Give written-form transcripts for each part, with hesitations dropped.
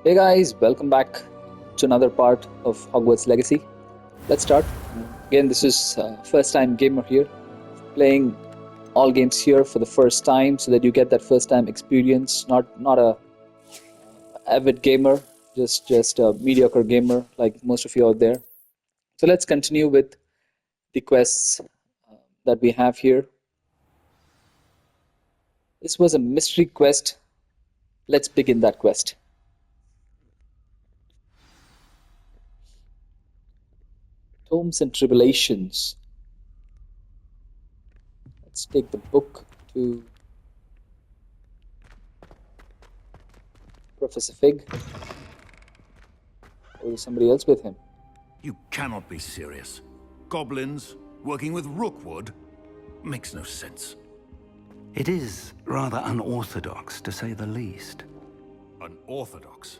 Hey guys, welcome back to another part of Hogwarts Legacy. Let's start. Again, this is first time gamer here, playing all games here for the first time so that you get that first time experience, not a avid gamer, just a mediocre gamer like most of you out there. So let's continue with the quests that we have here. This was a mystery quest. Let's begin that quest. Tomes and Tribulations. Let's take the book to Professor Fig. Or is somebody else with him? You cannot be serious. Goblins working with Rookwood makes no sense. It is rather unorthodox, to say the least. Unorthodox?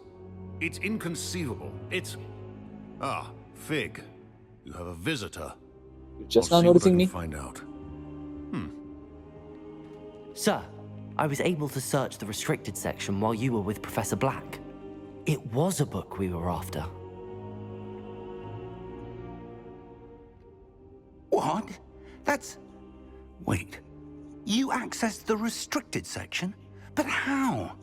It's inconceivable. It's... Ah, Fig. You have a visitor. You're just I'll now see what I noticing can me? find out. Sir, I was able to search the restricted section while you were with Professor Black. It was a book we were after. What? That's... Wait. You accessed the restricted section? But how?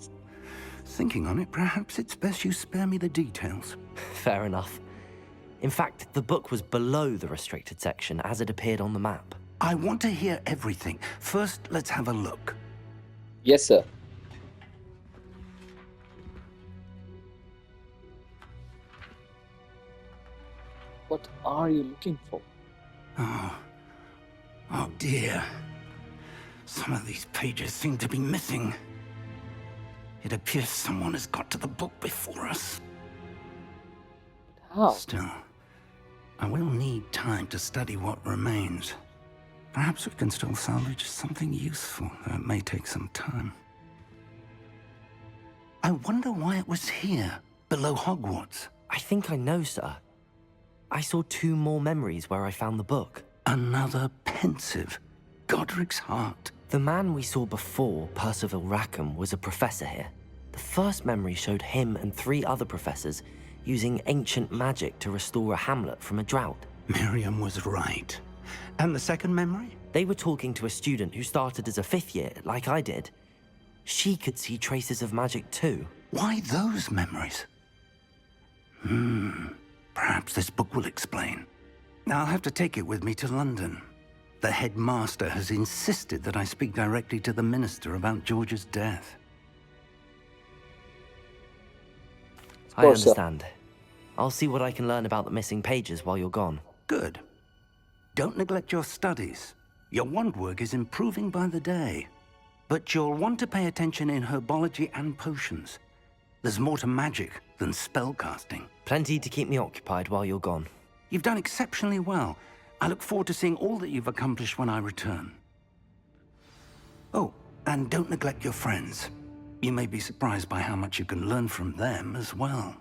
Thinking on it, perhaps it's best you spare me the details. Fair enough. In fact, the book was below the restricted section as it appeared on the map. I want to hear everything. First, let's have a look. Yes, sir. What are you looking for? Oh dear. Some of these pages seem to be missing. It appears someone has got to the book before us. How? Still, I will need time to study what remains. Perhaps we can still salvage something useful, though it may take some time. I wonder why it was here, below Hogwarts. I think I know, sir. I saw 2 more memories where I found the book. Another pensive. Godric's heart. The man we saw before, Percival Rackham, was a professor here. The first memory showed him and 3 other professors using ancient magic to restore a hamlet from a drought. Miriam was right. And the second memory? They were talking to a student who started as a 5th year, like I did. She could see traces of magic too. Why those memories? Perhaps this book will explain. I'll have to take it with me to London. The headmaster has insisted that I speak directly to the minister about George's death. I course, sir. understand. I'll see what I can learn about the missing pages while you're gone. Good. Don't neglect your studies. Your wand work is improving by the day. But you'll want to pay attention in herbology and potions. There's more to magic than spellcasting. Plenty to keep me occupied while you're gone. You've done exceptionally well. I look forward to seeing all that you've accomplished when I return. Oh, and don't neglect your friends. You may be surprised by how much you can learn from them as well.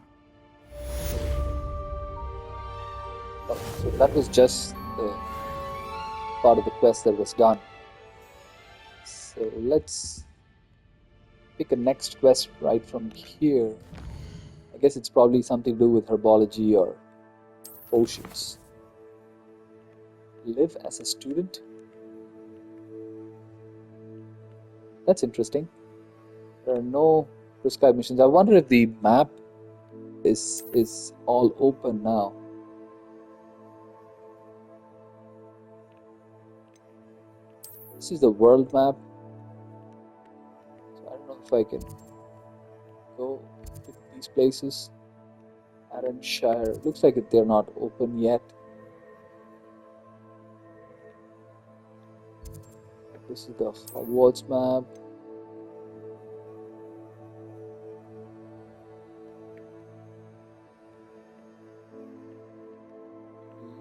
Oh, so that was just the part of the quest that was done. So let's pick a next quest right from here. I guess it's probably something to do with herbology or potions. Live as a student? That's interesting. There are no prescribed missions. I wonder if the map is all open now. This is the world map. So I don't know if I can go to these places. Arranshire. Looks like they're not open yet. This is the Hogwarts map.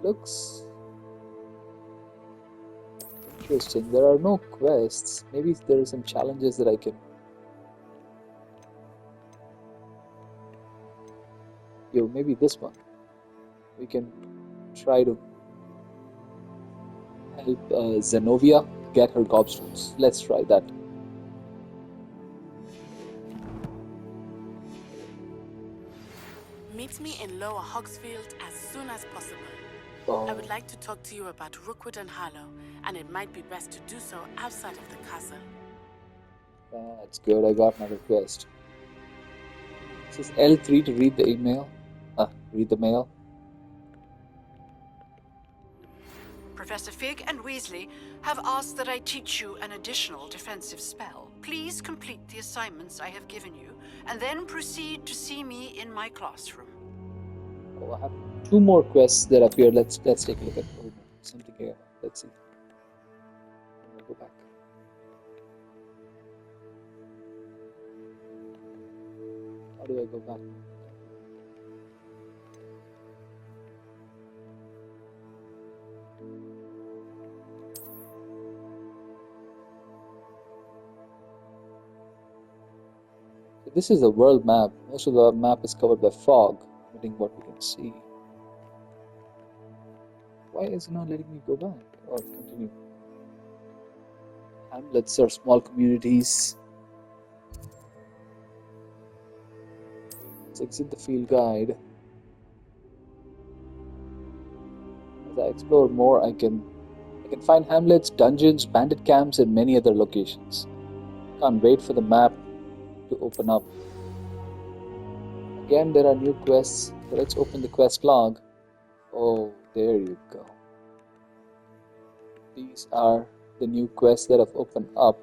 Looks interesting. There are no quests. Maybe there are some challenges that I can... Yo, maybe this one. We can try to help Zenobia get her gobstones. Let's try that. Meet me in Lower Hogsfield as soon as possible. I would like to talk to you about Rookwood and Harlow, and it might be best to do so outside of the castle. That's good. I got another quest. This is L3 to read the email. Read the mail. Professor Fig and Weasley have asked that I teach you an additional defensive spell. Please complete the assignments I have given you, and then proceed to see me in my classroom. Oh, I have 2 more quests that appear. Let's take a look at something here. Let's see. I'll go back. How do I go back? This is the world map. Most of the map is covered by fog, limiting what we can see. Why is it not letting me go back? Oh, continue. Hamlets are small communities. Let's exit the field guide. As I explore more, I can find hamlets, dungeons, bandit camps, and many other locations. Can't wait for the map to open up. Again, there are new quests. So let's open the quest log. Oh, there you go. These are the new quests that have opened up.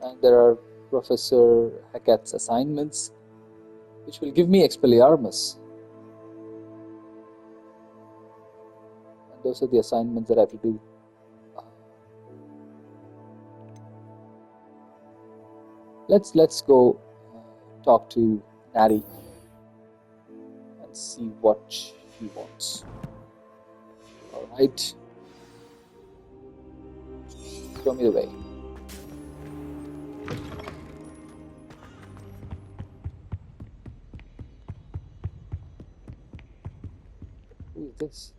And there are Professor Hackett's assignments, which will give me Expelliarmus. And those are the assignments that I have to do. Let's go talk to Natty and see what she wants. Alright. Show me the way. Who is this?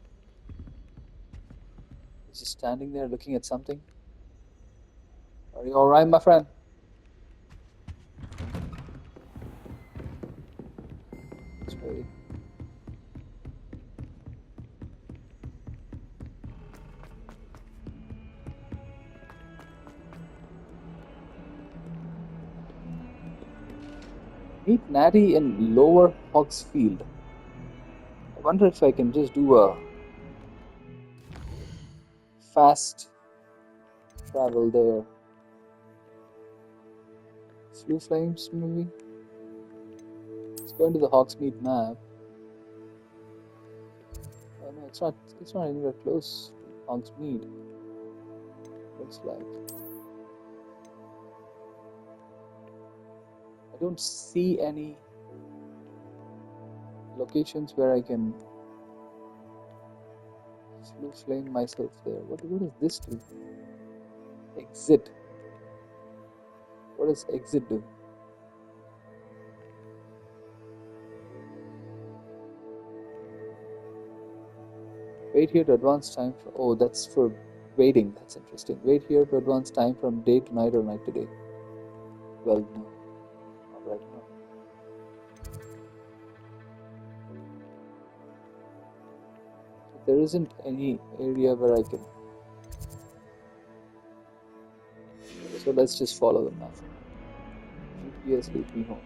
He's just standing there looking at something. Are you alright, my friend? Meet Natty in Lower Hogsfield. I wonder if I can just do a fast travel there. Slew Flames, maybe? Let's go into the Hogsmeade map. Oh no, it's not anywhere close to Hogsmeade. Looks like. I don't see any locations where I can Slew Flame myself there. What does this do? Exit. What does exit do? Wait here to advance time for... Oh, that's for waiting. That's interesting. Wait here to advance time from day to night or night to day. Well, no. Not right now. There isn't any area where I can... So let's just follow the map. GPS lead me home.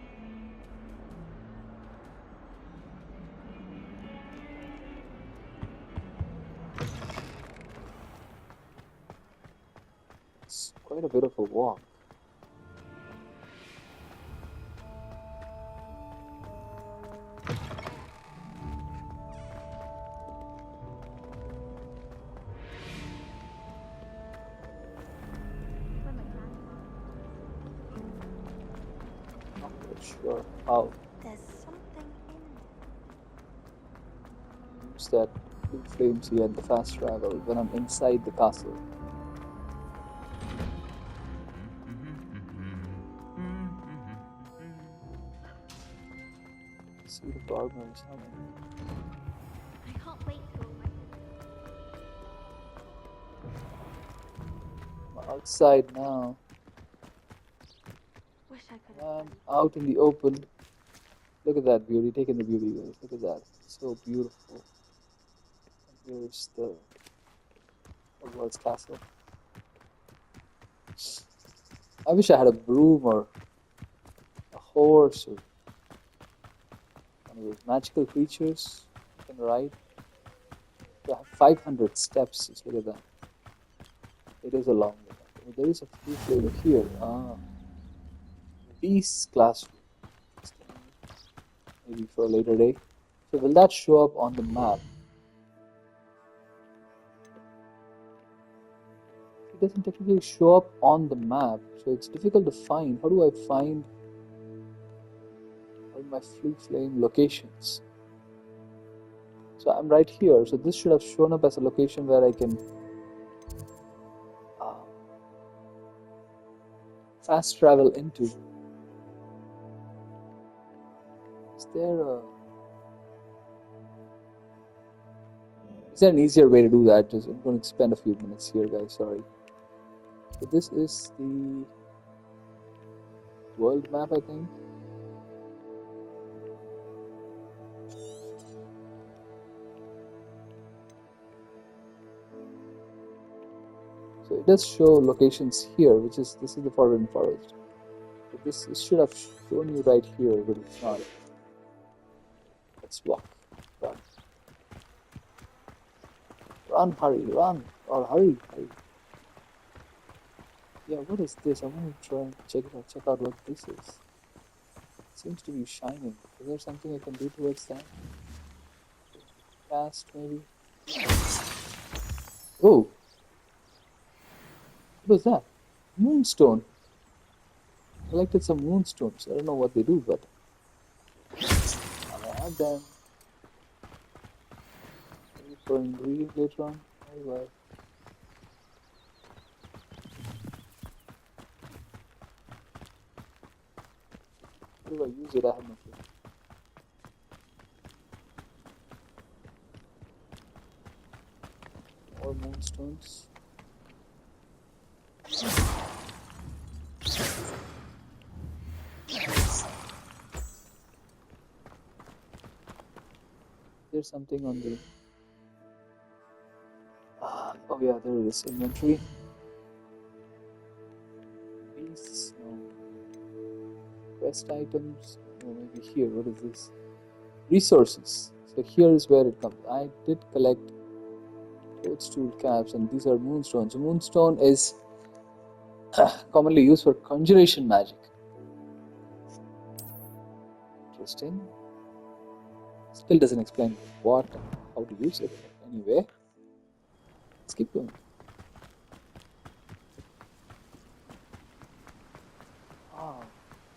It's quite a bit of a walk. Sure. How? There's something in Use that blue flames here at the fast travel when I'm inside the castle. See the barber is coming. I can't wait till I'm outside now. we're I could have done. Out in the open. Look at that beauty. Take in the beauty, guys. Look at that. So beautiful. And here's the Hogwarts castle. I wish I had a broom or a horse or one of those magical creatures I can ride. I have 500 steps. Just look at that. It is a long way. There is a flute over here. Beast's classroom. Maybe for a later day. So will that show up on the map? It doesn't technically show up on the map, so it's difficult to find. How do I find all my flute flame locations? So I'm right here, so this should have shown up as a location where I can fast travel into. Is there an easier way to do that? I'm going to spend a few minutes here, guys, sorry. So this is the world map, I think. So it does show locations here, this is the Forbidden Forest. But this should have shown you right here, but it's not. Let's walk. Run. Run, hurry, run. Or hurry. Yeah, what is this? I want to try and check out what this is. It seems to be shining. Is there something I can do towards that? Cast, maybe? Oh! What was that? Moonstone. Collected some moonstones. I don't know what they do, but I have them. Maybe for ingredient later on. Anyway. How do I use it? I have no clue. More moonstones. There's something on the oh yeah, there it is. Inventory. Beasts, no. Quest items. Oh, maybe here. What is this? Resources. So here is where it comes. I did collect toadstool caps, and these are moonstones. So moonstone is commonly used for conjuration magic. Interesting. Still doesn't explain what and how to use it. Anyway, let's keep going.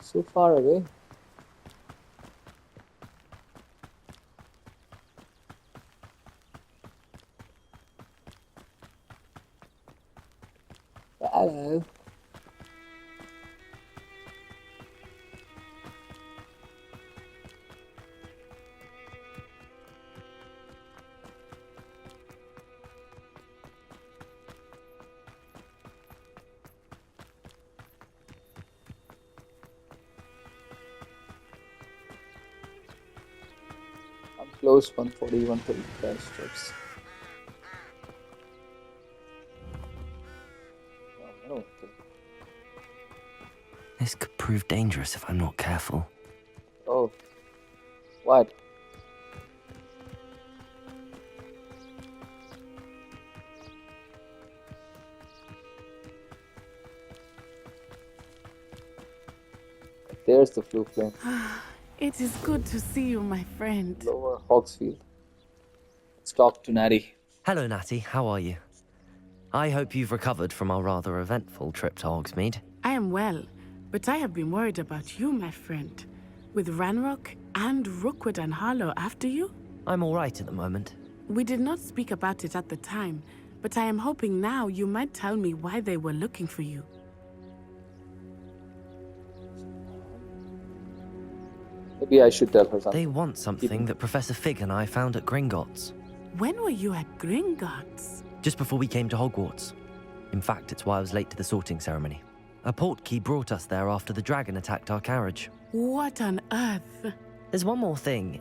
So far away. Hello. I'm close, 140, 135 steps. Oh, okay. This could prove dangerous if I'm not careful. Oh, what? There's the flue flame. It is good to see you, my friend. Lower Hawksfield. Let's talk to Natty. Hello, Natty. How are you? I hope you've recovered from our rather eventful trip to Hogsmeade. I am well, but I have been worried about you, my friend. With Ranrock and Rookwood and Harlow after you? I'm all right at the moment. We did not speak about it at the time, but I am hoping now you might tell me why they were looking for you. Maybe I should tell her something. They want something that Professor Fig and I found at Gringotts. When were you at Gringotts? Just before we came to Hogwarts. In fact, it's why I was late to the sorting ceremony. A portkey brought us there after the dragon attacked our carriage. What on earth? There's one more thing.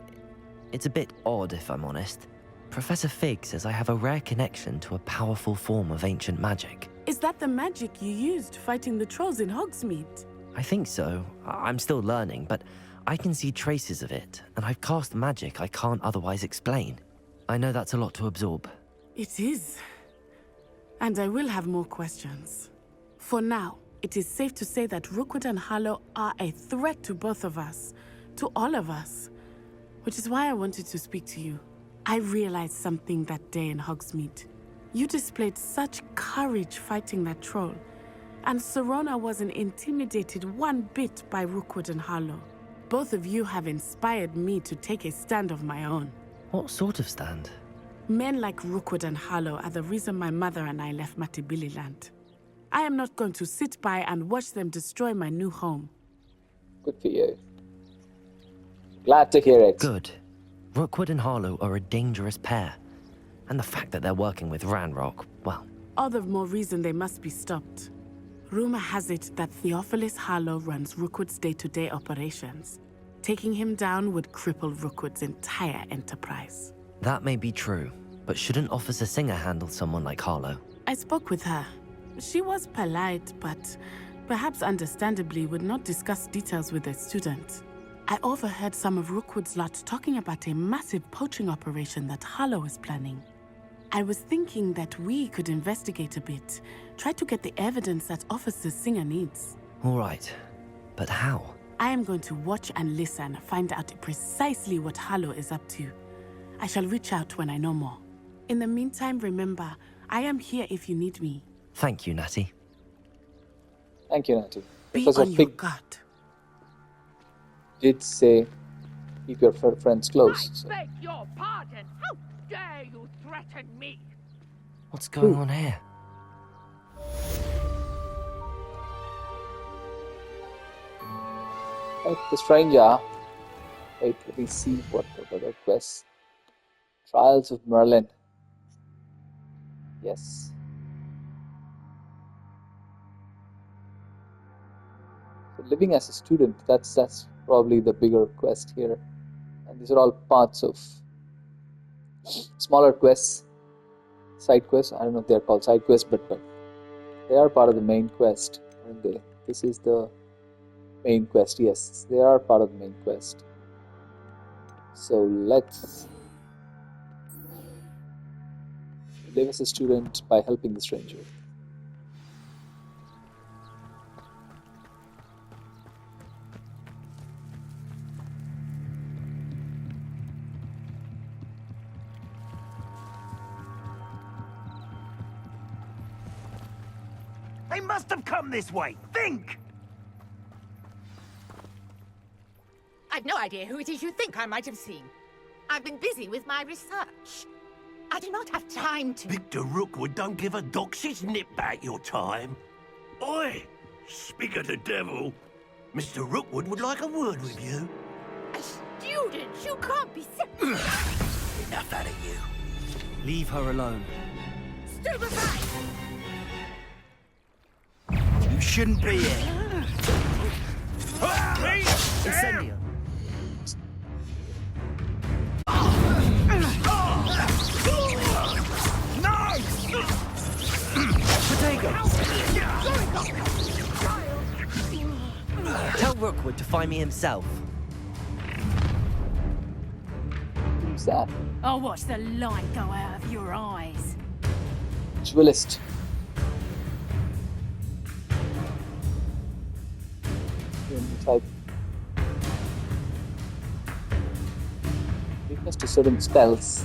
It's a bit odd, if I'm honest. Professor Fig says I have a rare connection to a powerful form of ancient magic. Is that the magic you used fighting the trolls in Hogsmeade? I think so. I'm still learning, but I can see traces of it, and I've cast magic I can't otherwise explain. I know that's a lot to absorb. It is. And I will have more questions. For now, it is safe to say that Rookwood and Harlow are a threat to both of us, to all of us. Which is why I wanted to speak to you. I realized something that day in Hogsmeade. You displayed such courage fighting that troll, and Serona wasn't intimidated one bit by Rookwood and Harlow. Both of you have inspired me to take a stand of my own. What sort of stand? Men like Rookwood and Harlow are the reason my mother and I left Matabeleland. I am not going to sit by and watch them destroy my new home. Good for you. Glad to hear it. Good. Rookwood and Harlow are a dangerous pair. And the fact that they're working with Ranrock, well... All the more reason they must be stopped. Rumor has it that Theophilus Harlow runs Rookwood's day-to-day operations. Taking him down would cripple Rookwood's entire enterprise. That may be true, but shouldn't Officer Singer handle someone like Harlow? I spoke with her. She was polite, but perhaps understandably would not discuss details with a student. I overheard some of Rookwood's lot talking about a massive poaching operation that Harlow is planning. I was thinking that we could investigate a bit, try to get the evidence that Officer Singer needs. All right, but how? I am going to watch and listen, find out precisely what Harlow is up to. I shall reach out when I know more. In the meantime, remember, I am here if you need me. Thank you, Natty. Thank you, Natty. Be Professor on your Fig guard. did say keep your friends close. So. I beg your pardon. How dare you threaten me? What's going on here? Right, the stranger. Wait, let me see what other quests. Trials of Merlin. Yes. So living as a student, that's probably the bigger quest here. And these are all parts of smaller quests, side quests. I don't know if they're called side quests, but they are part of the main quest, aren't they? This is the main quest. Yes, they are part of the main quest. So let's live as a student by helping the stranger. They must have come this way. Think! I've no idea who it is you think I might have seen. I've been busy with my research. I do not have time to... Victor Rookwood don't give a doxy's nip back your time. Oi! Speak of the devil. Mr. Rookwood would like a word with you. A student? You can't be... Enough out of you. Leave her alone. Stupefy! You shouldn't be here. Incendio. Tell Rookwood to find me himself. Who's that? I'll watch the light go out of your eyes. Duelist. Type. Weakness to certain spells.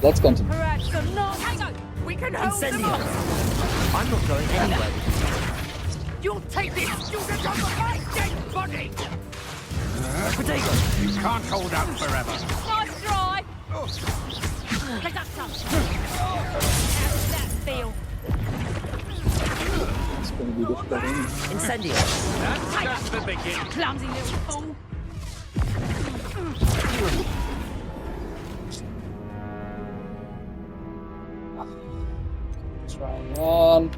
Let's continue. Perhaps the not. Hang on. We can hold them Incendio. off. I'm not going anywhere with You'll take this! You'll get on my dead body! you. Potato. You can't hold out forever. Nice try. Pick up some. How does that feel? It's going to be difficult. Incendio. That's just the beginning. Clumsy little fool. Try again.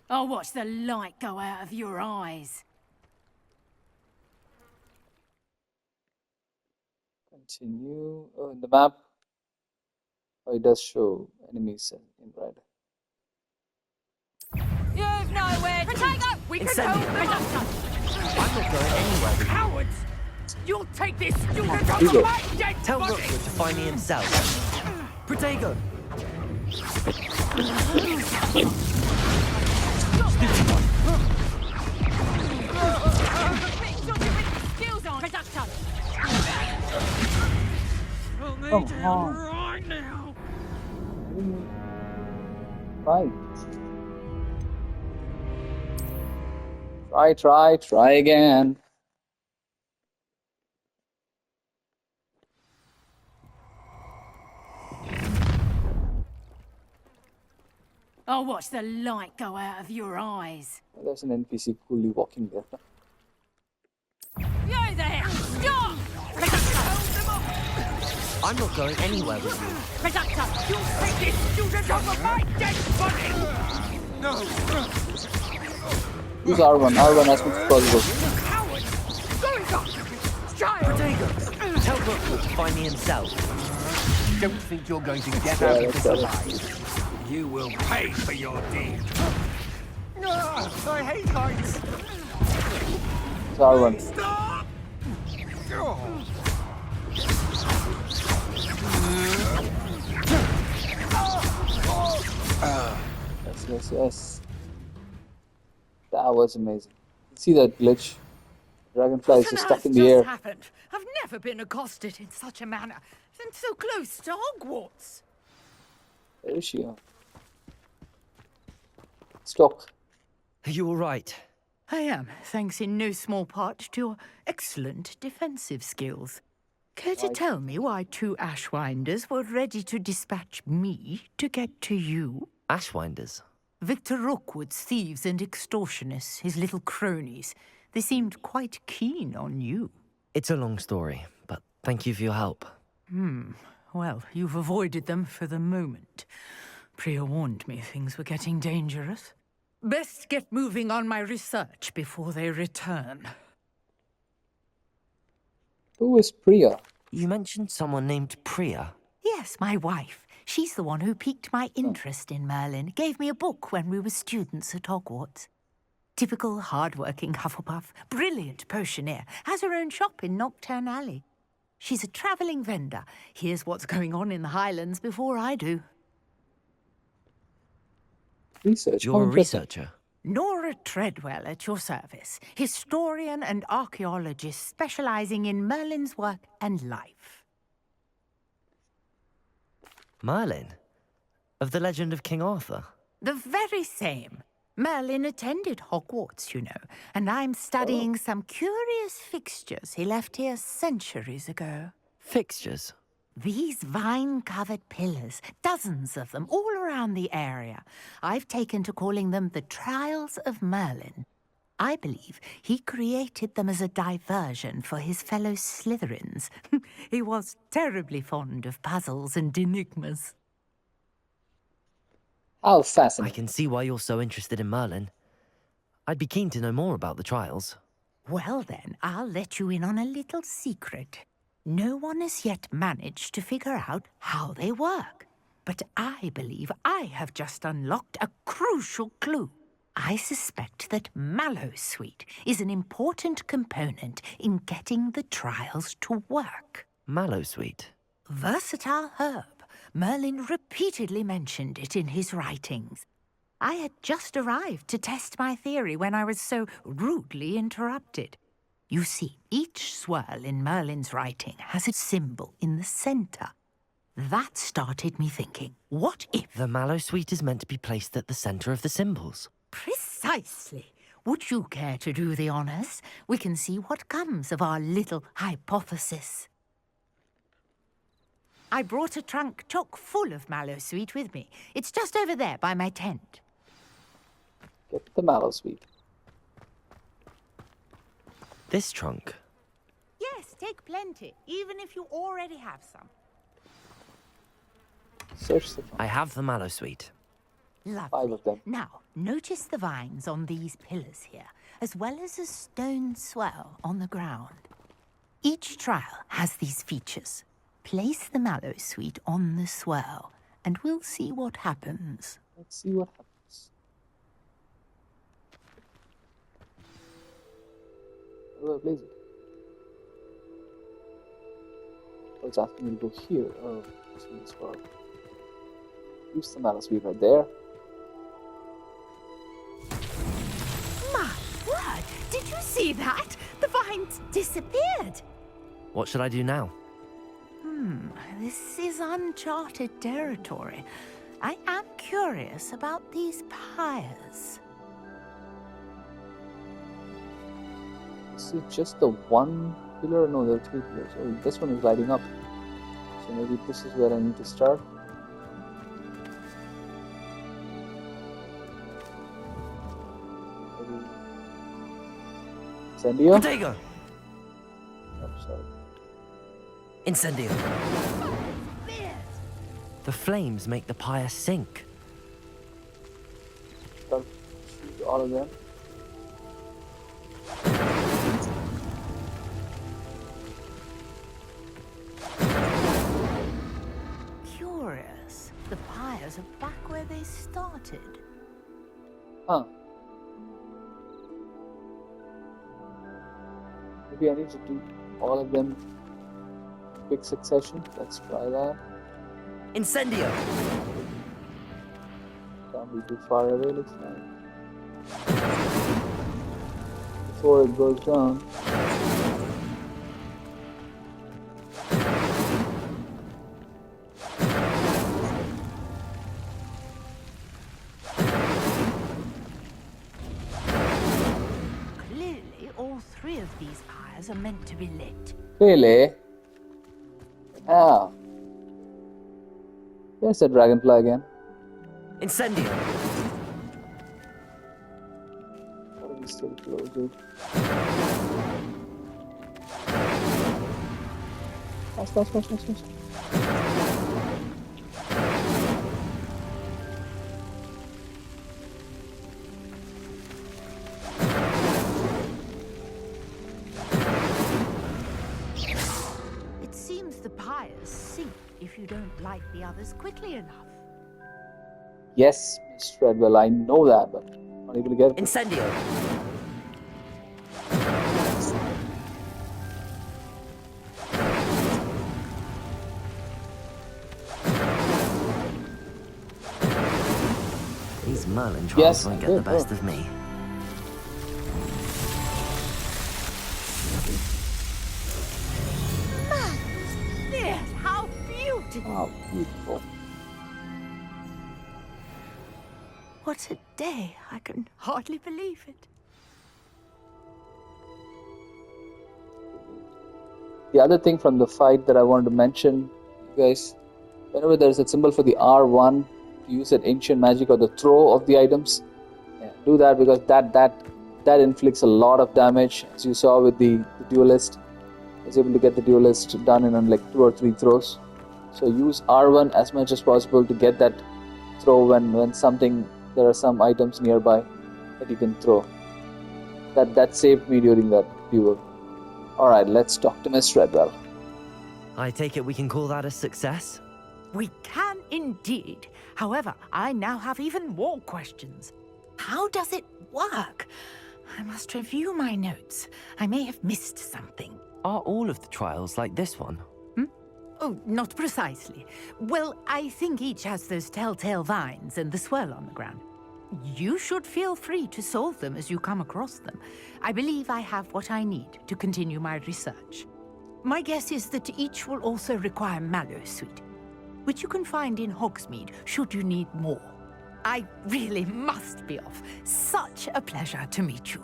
I'll watch the light go out of your eyes. Continue. Oh, in the map. Oh, it does show enemies in red. You've nowhere to go. We can hold them up. I'm not going anywhere with you. Cowards! You'll take this student You off go. my dead Tell body! Rookwood to find me himself. Protego! Skills on. Production. Come on. Right now. Try again. I'll watch the light go out of your eyes. There's an NPC coolly walking there. You there! Stop! I'm not going anywhere with you. Productor, you'll take this student off of my dead body! Who's R1? R1 has been possible. Coward! Going up! Child! Protego! Tell Rookwood to find me himself. Don't think you're going to get Yeah, out of that's this better. alive. You will pay for your deed. I hate heights. It's R1. Stop! Yes. That was amazing. See that glitch? Dragonfly is just stuck in the air. Happened? I've never been accosted in such a manner, and so close to Hogwarts. Where is she? Stop. Are you all right? I am, thanks in no small part to your excellent defensive skills. Care to tell me why two Ashwinders were ready to dispatch me to get to you? Ashwinders? Victor Rookwood's thieves and extortionists, his little cronies. They seemed quite keen on you. It's a long story, but thank you for your help. Well, you've avoided them for the moment. Priya warned me things were getting dangerous. Best get moving on my research before they return. Who is Priya? You mentioned someone named Priya. Yes, my wife. She's the one who piqued my interest in Merlin. Gave me a book when we were students at Hogwarts. Typical hard-working Hufflepuff, brilliant potioneer, has her own shop in Knockturn Alley. She's a travelling vendor. Hears what's going on in the Highlands before I do. Research. You're How a interesting. researcher. Nora Treadwell at your service, historian and archaeologist specialising in Merlin's work and life. Merlin? Of the legend of King Arthur? The very same. Merlin attended Hogwarts, you know, and I'm studying some curious fixtures he left here centuries ago. Fixtures? These vine-covered pillars, dozens of them, all around the area. I've taken to calling them the Trials of Merlin. I believe he created them as a diversion for his fellow Slytherins. He was terribly fond of puzzles and enigmas. How I fascinating. can see why you're so interested in Merlin. I'd be keen to know more about the trials. Well then, I'll let you in on a little secret. No one has yet managed to figure out how they work. But I believe I have just unlocked a crucial clue. I suspect that Mallowsweet is an important component in getting the trials to work. Mallowsweet? Versatile herb. Merlin repeatedly mentioned it in his writings. I had just arrived to test my theory when I was so rudely interrupted. You see, each swirl in Merlin's writing has a symbol in the centre. That started me thinking, what if... The Mallowsweet is meant to be placed at the centre of the symbols. Precisely. Would you care to do the honours? We can see what comes of our little hypothesis. I brought a trunk chock full of Mallowsweet with me. It's just over there by my tent. Get the Mallowsweet. This trunk? Yes, take plenty, even if you already have some. Search the I have the mallow sweet. Lovely. 5 of them. Now, notice the vines on these pillars here, as well as a stone swell on the ground. Each trial has these features. Place the mallow sweet on the swell, and we'll see what happens. Let's see what happens. Where do I place it? Oh, it's asking me to go here. Oh, this one as well. Use the mallow sweet right there. My word! Did you see that? The vines disappeared. What should I do now? This is uncharted territory. I am curious about these pyres. Is it just the one pillar? No, there are 3 pillars. Oh, this one is lighting up. So maybe this is where I need to start. Maybe... Incendio? Protego! Oh, sorry. Incendio! The flames make the pyre sink. Don't shoot all of them. Curious. The pyres are back where they started. Huh. Maybe I need to do all of them in quick succession. Let's try that. Incendio! Can't be too far away, looks like. Before it goes down. Clearly, all 3 of these pyres are meant to be lit. Really? Ah. There's a dragonfly again. Incendio! What are we still close, dude? Fast. It seems the pyres sink if you don't light the others quickly enough. Yes, Miss Redwell, I know that, but not able to get it. Incendio! These Merlin trials Yes, won't get good, the best good. of me. Yes, how beautiful! Wow, beautiful. What a day! I can hardly believe it. The other thing from the fight that I wanted to mention, you guys, whenever there's a symbol for the R1, use that ancient magic or the throw of the items. Yeah, do that because that inflicts a lot of damage, as you saw with the duelist. I was able to get the duelist done in like 2 or 3 throws. So use R1 as much as possible to get that throw when there are some items nearby that you can throw. That saved me during that duel. Alright, let's talk to Miss Redwell. I take it we can call that a success? We can indeed. However, I now have even more questions. How does it work? I must review my notes. I may have missed something. Are all of the trials like this one? Oh, not precisely. Well, I think each has those telltale vines and the swirl on the ground. You should feel free to solve them as you come across them. I believe I have what I need to continue my research. My guess is that each will also require mallow sweet, which you can find in Hogsmeade should you need more. I really must be off. Such a pleasure to meet you.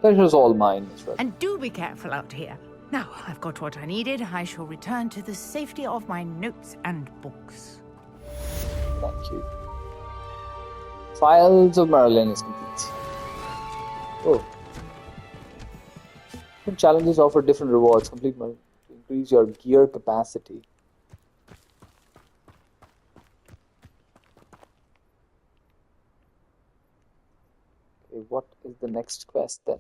Pleasure's all mine, Miss Redwell. And do be careful out here. Now, I've got what I needed. I shall return to the safety of my notes and books. Thank you. Trials of Merlin is complete. Oh. Different challenges offer different rewards. Complete to increase your gear capacity. Okay, what is the next quest then?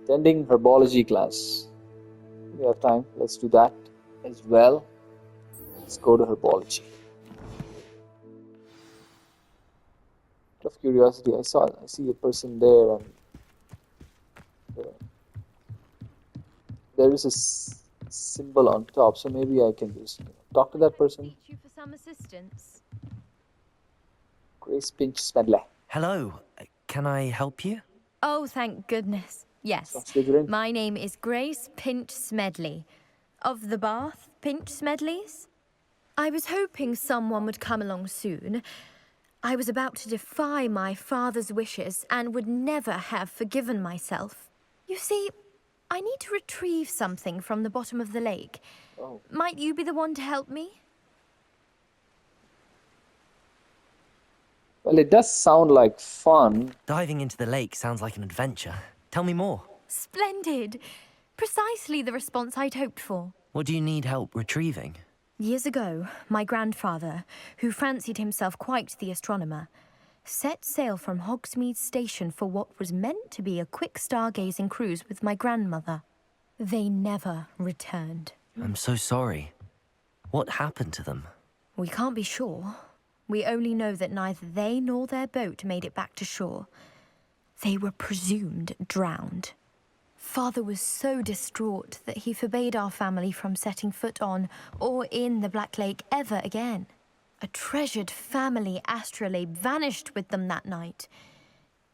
Attending Herbology class. We have time. Let's do that as well. Let's go to Herbology. Out of curiosity, I see a person there, and there is a symbol on top, so maybe I can just talk to that person. Need you for some assistance. Grace Pinch Smedley. Hello, can I help you? Oh, thank goodness. Yes. Slytherin. My name is Grace Pinch Smedley. Of the Bath Pinch Smedleys? I was hoping someone would come along soon. I was about to defy my father's wishes and would never have forgiven myself. You see, I need to retrieve something from the bottom of the lake. Oh. Might you be the one to help me? Well, it does sound like fun. Diving into the lake sounds like an adventure. Tell me more. Splendid! Precisely the response I'd hoped for. What do you need help retrieving? Years ago, my grandfather, who fancied himself quite the astronomer, set sail from Hogsmeade Station for what was meant to be a quick stargazing cruise with my grandmother. They never returned. I'm so sorry. What happened to them? We can't be sure. We only know that neither they nor their boat made it back to shore. They were presumed drowned. Father was so distraught that he forbade our family from setting foot on or in the Black Lake ever again. A treasured family astrolabe vanished with them that night.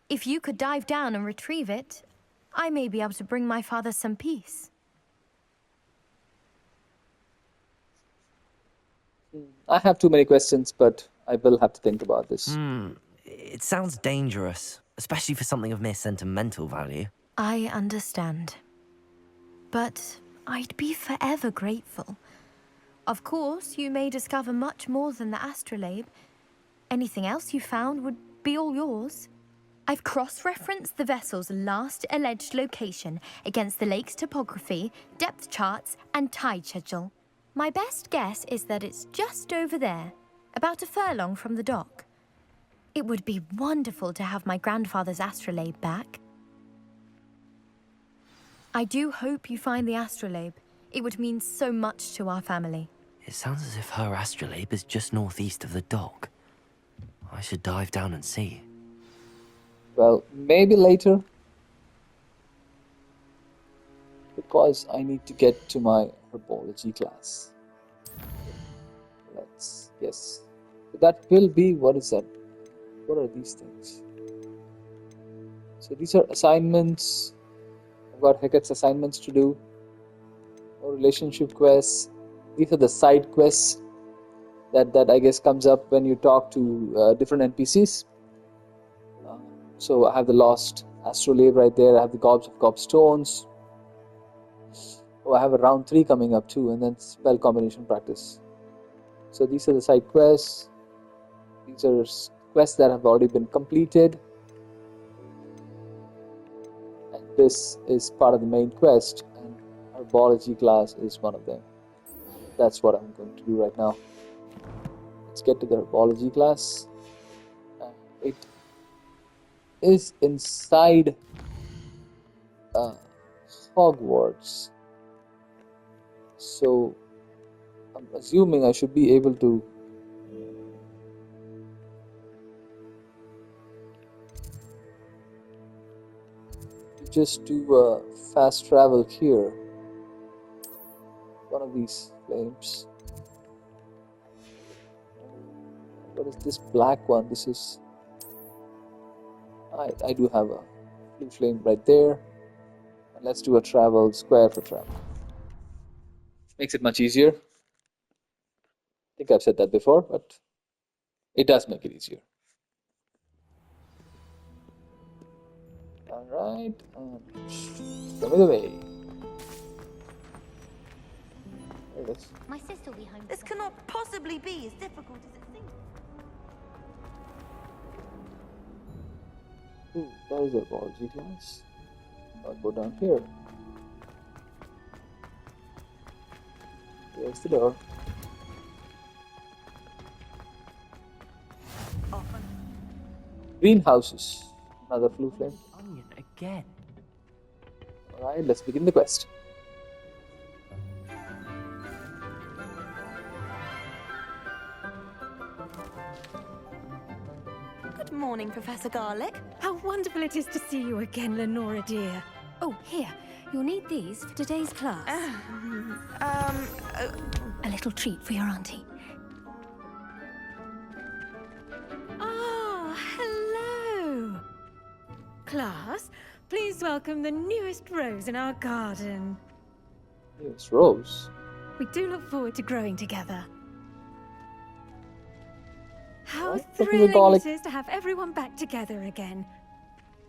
If you could dive down and retrieve it, I may be able to bring my father some peace. I have too many questions, but I will have to think about this. It sounds dangerous, especially for something of mere sentimental value. I understand. But I'd be forever grateful. Of course, you may discover much more than the astrolabe. Anything else you found would be all yours. I've cross-referenced the vessel's last alleged location against the lake's topography, depth charts, and tide schedule. My best guess is that it's just over there, about a furlong from the dock. It would be wonderful to have my grandfather's astrolabe back. I do hope you find the astrolabe. It would mean so much to our family. It sounds as if her astrolabe is just northeast of the dock. I should dive down and see. Well, maybe later. Because I need to get to my Herbology class. Yes. That will be, what is that? What are these things? So these are assignments. I've got Hecat's assignments to do. Or relationship quests. These are the side quests that I guess comes up when you talk to different NPCs. So I have the Lost Astrolabe right there. I have the Gobs of Gobstones. Oh, I have a round 3 coming up too, and then spell combination practice. So these are the side quests. These are quests that have already been completed. And this is part of the main quest, and Herbology class is one of them. That's what I'm going to do right now. Let's get to the Herbology class. It is inside Hogwarts. So I'm assuming I should be able to just do fast travel here. One of these flames. What is this black one? This is... I do have a blue flame right there. And let's do a travel square for travel. Makes it much easier. I think I've said that before, but it does make it easier. Alright, show me the way. There it is. My sister will be home. This cannot possibly be as difficult as it seems. Ooh, that is Herbology class. I'll go down here. Here's the door. Greenhouses. Another flue flame. Onion again. Alright, let's begin the quest. Good morning, Professor Garlick. How wonderful it is to see you again, Lenora dear. Oh, here. You'll need these for today's class. A little treat for your auntie. Ah, hello. Class, please welcome the newest rose in our garden. Yes, Rose. We do look forward to growing together. How What? thrilling Garlic. it is to have everyone back together again.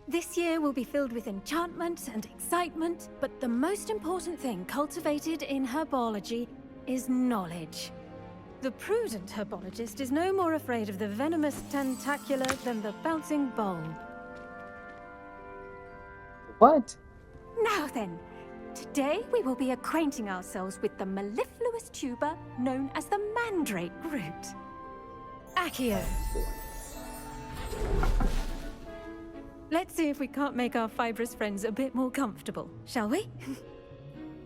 This year will be filled with enchantment and excitement, but the most important thing cultivated in herbology is knowledge. The prudent herbologist is no more afraid of the venomous tentacular than the bouncing bulb. What? Now then, today we will be acquainting ourselves with the mellifluous tuber known as the mandrake root. Accio. Let's see if we can't make our fibrous friends a bit more comfortable, shall we?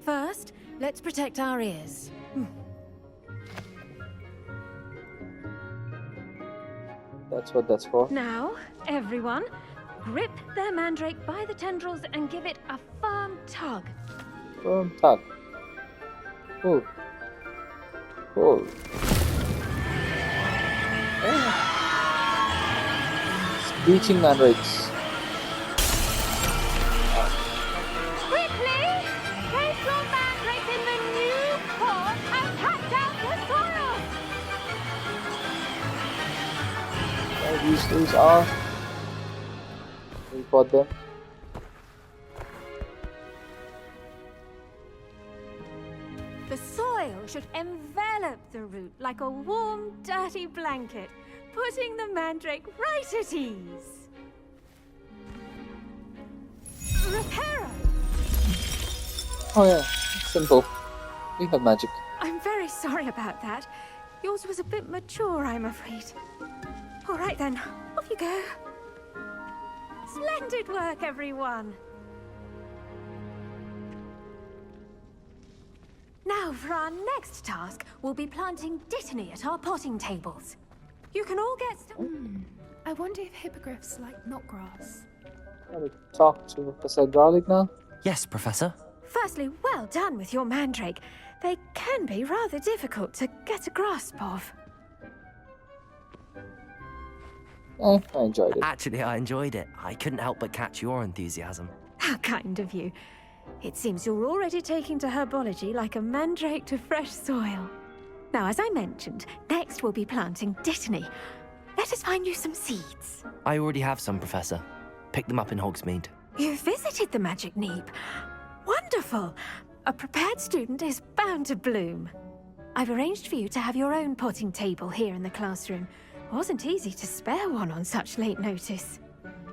First, let's protect our ears. That's what that's for. Now, everyone, grip their mandrake by the tendrils and give it a firm tug. Firm tug. Pull. Pull. Screeching mandrakes. Quickly! Place your mandrake in the new pot and cut down the soil! These are. We got them. The soil should envelop the root like a warm, dirty blanket, putting the mandrake right at ease. Reparo! Oh yeah, simple. We have magic. I'm very sorry about that. Yours was a bit mature, I'm afraid. All right then, off you go. Splendid work, everyone. Now, for our next task, we'll be planting dittany at our potting tables. You can all get I wonder if hippogriffs like knotgrass. Can we talk to Professor Garlic now? Yes, Professor. Firstly, well done with your mandrake. They can be rather difficult to get a grasp of. I enjoyed it. Actually, I enjoyed it. I couldn't help but catch your enthusiasm. How kind of you. It seems you're already taking to herbology like a mandrake to fresh soil. Now, as I mentioned, next we'll be planting dittany. Let us find you some seeds. I already have some, Professor. Pick them up in Hogsmeade. You visited the Magic Neep. Wonderful. A prepared student is bound to bloom. I've arranged for you to have your own potting table here in the classroom. Wasn't easy to spare one on such late notice.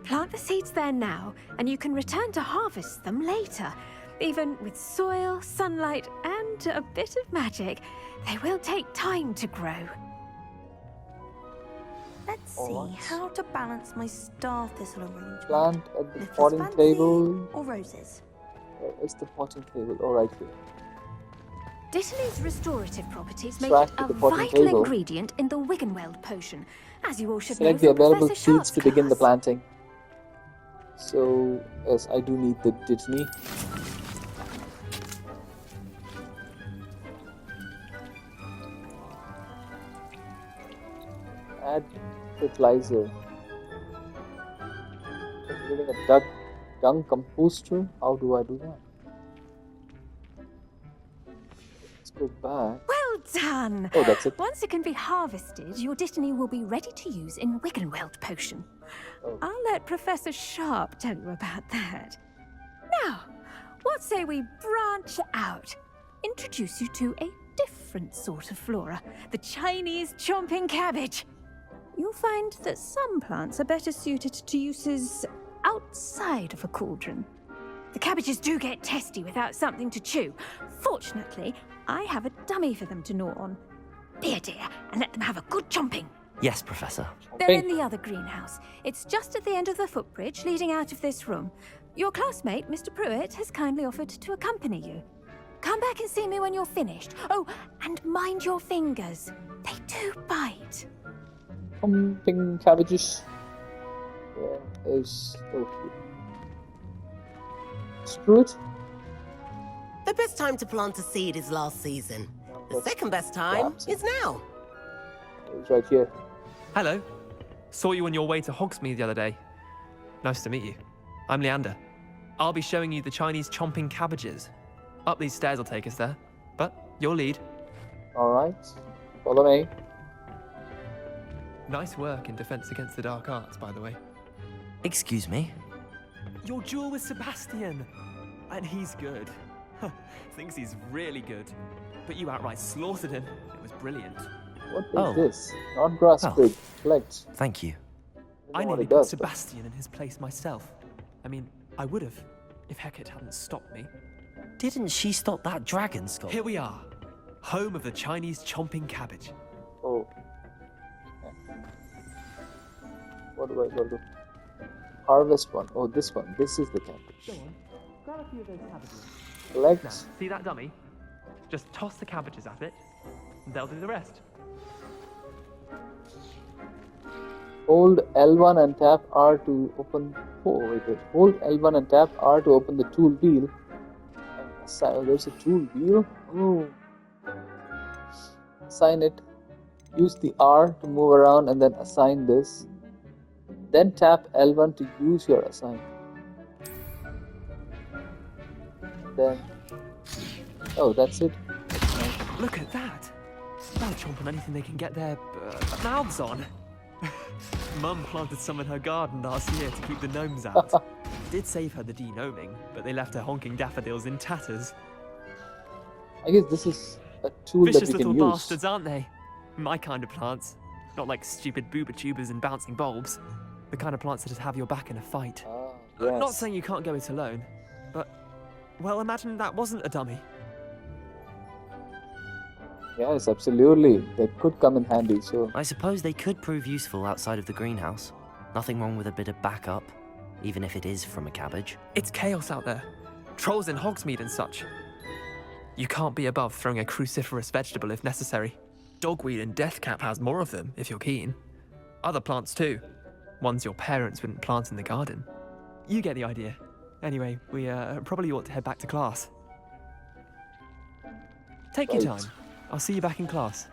Plant the seeds there now, and you can return to harvest them later. Even with soil, sunlight, and a bit of magic, they will take time to grow. Let's see Alright. how to balance my star thistle arrangement. Plant at the Lettuce potting fancy table. or roses. Where is the potting table? Oh, right here. Dittany's restorative properties make Track it a with the potting vital table. ingredient in the Wiggenweld potion, as you all should Select know the from available Professor seeds Sharp's to begin the class. planting. So, yes, I do need the dittany. Add fertilizer. Getting a dung composter? How do I do that? Let's go back. Well done! Oh, that's it. Once it can be harvested, your dittany will be ready to use in Wiggenweld potion. Oh. I'll let Professor Sharp tell you about that. Now, what say we branch out? Introduce you to a different sort of flora, the Chinese chomping cabbage. You'll find that some plants are better suited to uses outside of a cauldron. The cabbages do get testy without something to chew. Fortunately, I have a dummy for them to gnaw on. Be a dear and let them have a good chomping. Yes, Professor. They're in the other greenhouse. It's just at the end of the footbridge leading out of this room. Your classmate, Mr. Pruitt, has kindly offered to accompany you. Come back and see me when you're finished. Oh, and mind your fingers. They do bite. Pumping cabbages. Where is... Oh, screw it. The best time to plant a seed is last season. The second best time is now. It's right here. Hello. Saw you on your way to Hogsmeade the other day. Nice to meet you. I'm Leander. I'll be showing you the Chinese chomping cabbages. Up these stairs will take us there, but your lead. Alright, follow me. Nice work in Defense Against the Dark Arts, by the way. Excuse me? Your duel with Sebastian! And he's good. Thinks he's really good. But you outright slaughtered him. It was brilliant. What is this? Not grass pig. Collect. Thank you. I nearly put Sebastian in his place myself. I mean, I would have, if Hecate hadn't stopped me. Didn't she stop that dragon skull? Here we are. Home of the Chinese chomping cabbage. Oh. What do I got to do? Harvest one. Oh, this one. This is the cabbage. Go on. Grab a few of those cabbages. Collect. Now, see that dummy? Just toss the cabbages at it, and they'll do the rest. Hold L1 and tap R to open... Oh, wait. Hold L1 and tap R to open the tool wheel. Oh, there's a tool wheel. Oh. Assign it. Use the R to move around and then assign this. Then tap L1 to use your assign. Then... Oh, that's it. Look at that. They'll chomp on anything they can get their mouths on. Mum planted some in her garden last year to keep the gnomes out. Did save her the de-gnoming, but they left her honking daffodils in tatters. I guess this is a tool Vicious that we little can use. bastards, aren't they? My kind of plants. Not like stupid booba tubers and bouncing bulbs. The kind of plants that just have your back in a fight. Yes. Not saying you can't go it alone, but... Well, imagine that wasn't a dummy. Yes, absolutely. They could come in handy, so... I suppose they could prove useful outside of the greenhouse. Nothing wrong with a bit of backup, even if it is from a cabbage. It's chaos out there. Trolls in Hogsmeade and such. You can't be above throwing a cruciferous vegetable if necessary. Dogweed and deathcap has more of them, if you're keen. Other plants too. Ones your parents wouldn't plant in the garden. You get the idea. Anyway, we probably ought to head back to class. Take your time. I'll see you back in class.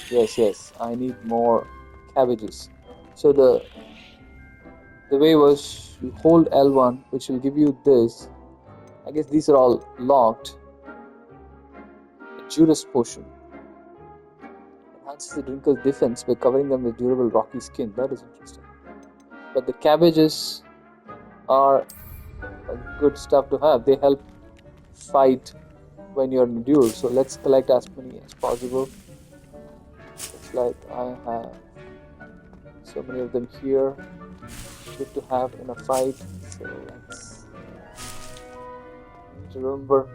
Yes. I need more cabbages. So the way was you hold L1, which will give you this. I guess these are all locked. A Judas potion. Enhances the drinker's defense by covering them with durable rocky skin. That is interesting. But the cabbages are good stuff to have. They help fight when you're in a duel. So let's collect as many as possible. It's like I have so many of them here. Good to have in a fight. So let's remember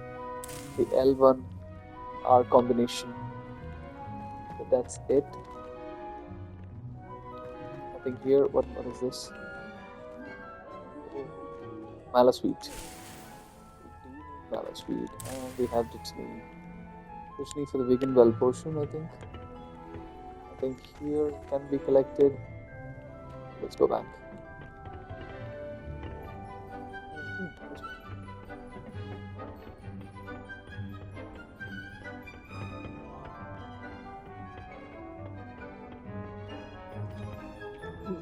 the L1 R combination. So that's it. Nothing here. What is this? Mallow sweet. Mallow sweet. And we have Ditchney. Ditchney for the vegan well potion, I think. Nothing here can be collected. Let's go back.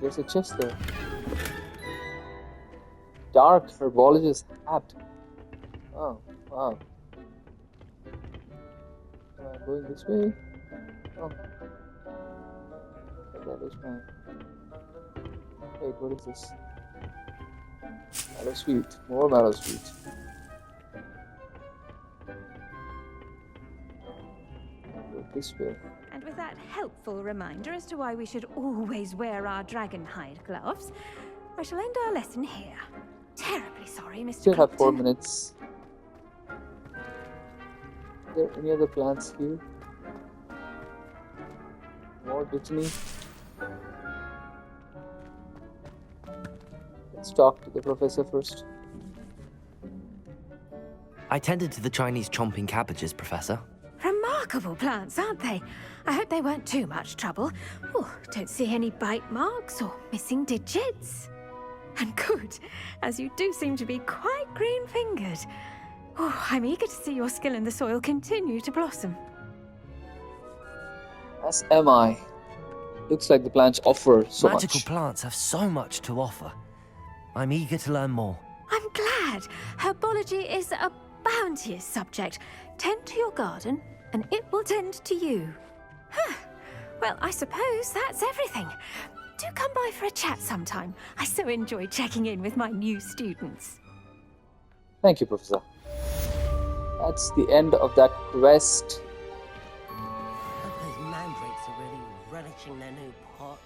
There's a chest there. Dark herbologist hat. Oh, wow. Am I going this way? Oh. That is my... Wait, what is this? Mallow sweet. More mallow sweet. Go this way. And with that helpful reminder as to why we should always wear our dragon hide gloves, I shall end our lesson here. Terribly sorry, Mr. Still have 4 Crompton. minutes. Are there any other plants here? More botany. Let's talk to the professor first. I tended to the Chinese chomping cabbages, Professor. Remarkable plants, aren't they? I hope they weren't too much trouble. Oh, don't see any bite marks or missing digits. And good, as you do seem to be quite green-fingered. Oh, I'm eager to see your skill in the soil continue to blossom. As am I. Looks like the plants offer so Magical much. plants have so much to offer. I'm eager to learn more. I'm glad. Herbology is a bounteous subject. Tend to your garden, and it will tend to you. Huh. Well, I suppose that's everything. Do come by for a chat sometime. I so enjoy checking in with my new students. Thank you, Professor. That's the end of that quest. Those mandrakes are really relishing their new pots.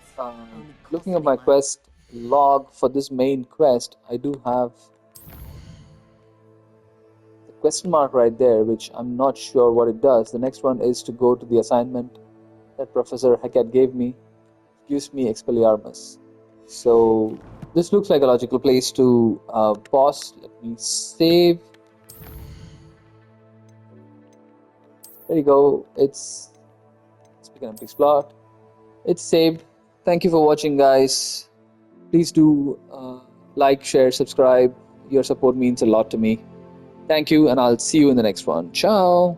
Looking at my quest log for this main quest, I do have the question mark right there, which I'm not sure what it does. The next one is to go to the assignment that Professor Hackett gave me. Gives me Expelliarmus. So this looks like a logical place to pause. Let me save. There you go. It's become a big plot. It's saved. Thank you for watching, guys. Please do like, share, subscribe. Your support means a lot to me. Thank you, and I'll see you in the next one. Ciao.